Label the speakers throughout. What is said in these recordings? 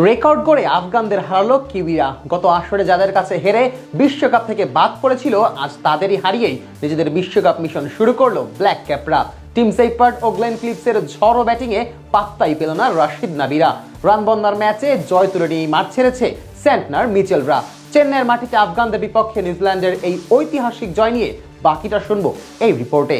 Speaker 1: Record করে আফগানদের হারালো কিউইরা। গত আসরে যাদের কাছে হেরে বিশ্বকাপ থেকে বাদ পড়েছিল, আজ তাদেরই হারিয়েই নিজেদের বিশ্বকাপ মিশন শুরু করলো ব্ল্যাক ক্যাপরা। টিম সেইফার্ট ও গ্লেন ফিলিপসের ঝড়ো ব্যাটিংয়ে পাত্তাই পেল না রাশিদ নাবিরা। রান বন্যার ম্যাচে জয় তুলে নিয়ে মাঠ ছেড়েছে সেন্টনার মিচেলরা। চেন্নাইয়ের মাটিতে আফগানদের বিপক্ষে নিউজিল্যান্ডের এই ঐতিহাসিক জয় নিয়ে বাকিটা শুনবো এই রিপোর্টে।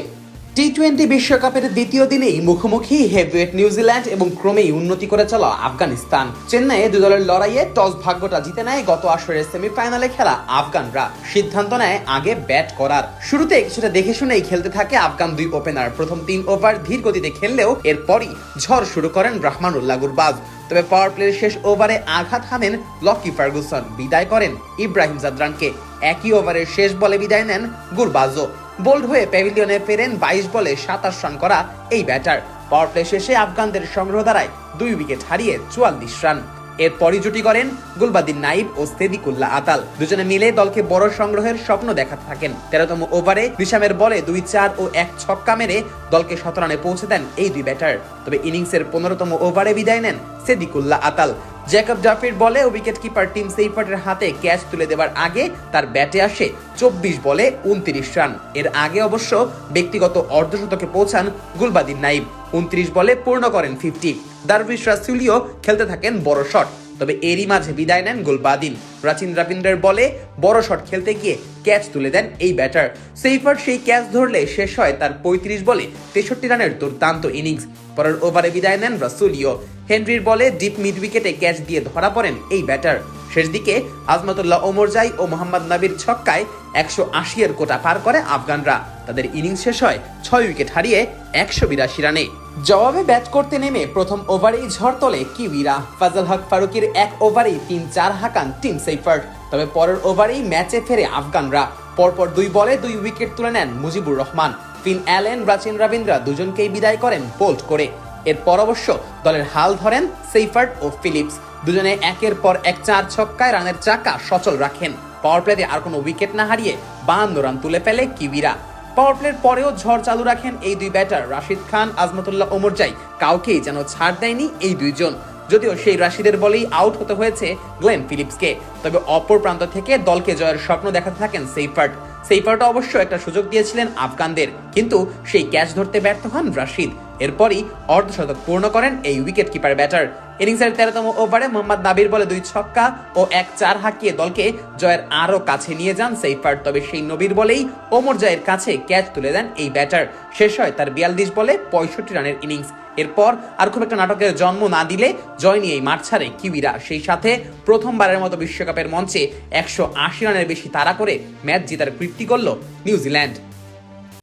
Speaker 1: টি-20 বিশ্বকাপের দ্বিতীয় দিনেই মুখোমুখি হেভিওয়েট নিউজিল্যান্ড এবং ক্রমেই উন্নতি করে চলা আফগানিস্তান। চেন্নাইয়ে দুই দলের লড়াইয়ে টস ভাগ্যটা জিতে নেয় গত আসরের সেমিফাইনালে খেলা আফগানরা। সিদ্ধান্ত নেয় আগে ব্যাট করার। শুরুতে কিছুটা দেখে শুনেই খেলতে থাকে আফগান দুই ওপেনার। প্রথম 3 ওভার ধীর গতিতে খেললেও এরপরই ঝড় শুরু করেন রহমানুল্লাহ গুরবাজ। তবে পাওয়ার প্লের শেষ ওভারে আঘাত হানেন লকি ফার্গুসন, বিদায় করেন ইব্রাহিম জাদরানকে। একই ওভারের শেষ বলে বিদায় নেন গুরবাজও। বোল্ড হয়ে প্যাভিলিয়নে ফেরেন 22 বলে 27 রান করা এই ব্যাটার। পাওয়ার প্লে শেষে আফগানদের সংগ্রহ দ্বারায় 2 উইকেট হারিয়ে 44 রান। এরপরই জুটি করেন গুলবাদিন নাইব ও সেদিকুল্লাহ আতাল। দুজনে মিলে দলকে বড় সংগ্রহের স্বপ্ন দেখাতে থাকেন। 13তম ওভারে দিশামের বলে 2-4 ও 1 ছক্কা মেরে দলকে 17 রানে পৌঁছে দেন এই দুই ব্যাটার। তবে ইনিংসের 15তম ওভারে বিদায় নেন সেদিকুল্লাহ আতাল। জ্যাকব জাফির বলে উইকেট কিপার টিম সেইফার্টের হাতে ক্যাচ তুলে দেওয়ার আগে তার ব্যাটে আসে 24 বলে 29 রান। এর আগে অবশ্য ব্যক্তিগত অর্ধশতকে পৌঁছান গুলবাদিন নাইব। 29 বলে পূর্ণ করেন 50। দারভিশ রাসুলিও খেলতে থাকেন বড় শট, তবে এরই মাঝে বিদায় নেন গুলবাদিন। রাচিন রবীন্দ্রের বলে বড় শট খেলতে গিয়ে ক্যাচ তুলে দেন এই ব্যাটার। সেইফার্ট সেই ক্যাচ ধরলে শেষ হয় তার 35 বলে 63 রানের দুর্দান্ত ইনিংস। পরের ওভারে বিদায় নেন রাসুলিও। হেনরির বলে ডিপ মিড উইকেটে ক্যাচ দিয়ে ধরা পড়েন এই ব্যাটার। শেষ দিকে আজমতুল্লাহ ওমরজাই ও মোহাম্মদ নাবির ছক্কায় 180 এর কোটা পার করে আফগানরা। তাদের ইনিংস শেষ হয় 6 উইকেট হারিয়ে 182 রানে। জবাবে ব্যাট করতে নেমে প্রথম ওভারেই ঝড় তোলে কিউইরা। ফাজল হক ফারুকির 1 ওভারেই 3-4 হাঁকান টিম সেইফার্ট। তবে পরের ওভারেই ম্যাচে ফেরে আফগানরা। পরপর 2 বলে 2 উইকেট তুলে নেন মুজিবুর রহমান। ফিন অ্যালেন, রাচিন রবীন্দ্র দুজনকেই বিদায় করেন বোল্ড করে। এরপর অবশ্য দলের হাল ধরেন সেইফার্ট ও ফিলিপস। দুজনে একের পর এক 4 ছক্কায় রানের চাকা সচল রাখেন। পাওয়ার প্লেতে আর কোনো উইকেট না হারিয়ে 52 রান তুলে ফেলে কিউইরা। পাওয়ার প্লের পরেও ঝড় চালু রাখেন এই দুই ব্যাটার। রাশিদ খান, আজমতুল্লাহ ওমরজাই কাউকেই যেন ছাড় দেয়নি এই দুইজন। যদিও সেই রাশিদের বলেই আউট হতে হয়েছে গ্লেন ফিলিপসকে। তবে অপর প্রান্ত থেকে দলকে জয়ের স্বপ্ন দেখাতে থাকেন সেইফার্ট অবশ্য একটা সুযোগ দিয়েছিলেন আফগানদের, কিন্তু সেই ক্যাচ ধরতে ব্যর্থ হন রাশিদ। এরপরই অর্ধশতক পূর্ণ করেন এই উইকেট কিপার ব্যাটার। ইনিংসের 13তম ওভারে মোহাম্মদ নাবির বলে 2 ছক্কা ও 1-4 হাঁকিয়ে দলকে জয়ের আরো কাছে নিয়ে যান সেইফার্ট। তবে সেই নবীর বলেই ওমরজাইয়ের কাছে ক্যাচ তুলে দেন এই ব্যাটার। শেষ হয় তার 42 বলে 65 রানের ইনিংস। এরপর আর খুব একটা নাটকের জন্ম না দিলে জয় নিয়েই মাঠ ছাড়ে কিউইরা। সেই সাথে প্রথমবারের মতো বিশ্বকাপের মঞ্চে 180 রানের বেশি তাড়া করে ম্যাচ জেতার কীর্তি করল নিউজিল্যান্ড।